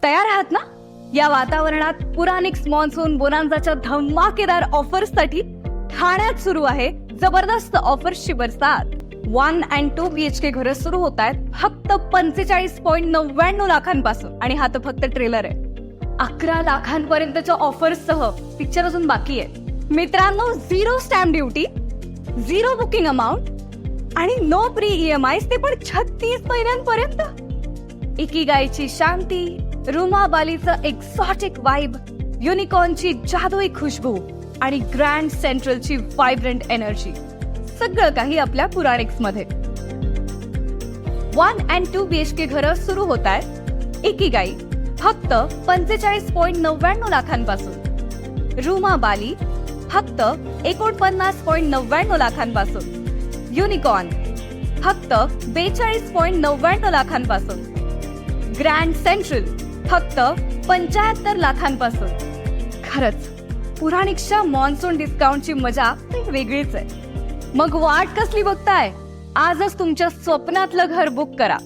तयार आहात ना? या वातावरणात पुराणिक्स मॉन्सून बोनांजाच्या धमाकेदार ऑफर्ससाठी ठाण्यात सुरू आहे जबरदस्त ऑफर्सची बरसात. 1 and 2 BHK घरं सुरू होत आहेत फक्त 45.99 लाखांपासून. आणि हा तर फक्त ट्रेलर आहे. 11 लाखांपर्यंतच्या ऑफर्ससह पिक्चर अजून बाकी आहे. मित्रांनो, 0 स्टॅम्प ड्युटी, 0 बुकिंग अमाऊंट आणि नो प्री EMI, ते पण 36 महिन्यांपर्यंत. इकिगाईची शांती, रुमा बालीचं एक्झॉटिक वाइब, युनिकॉर्नची जादुई खुशबू आणि ग्रँड सेंट्रलची व्हायब्रंट एनर्जी, सगळं काही आपल्या पुराणिक्स मध्ये. 1 and 2 BHK घरं सुरू होत आहेत इकिगाई फक्त 45.99 लाखांपासून. रुमा बाली फक्त 49.99 लाखांपासून. युनिकॉर्न फक्त 42.99 लाखांपासून. ग्रँड सेंट्रल फक्त 75 लाखांपासून. खरंच पुराणिक्सच्या मॉन्सून डिस्काउंटची मजा वेगळीच आहे. मग वाट कसली बघताय? आजच तुमच्या स्वप्नातलं घर बुक करा.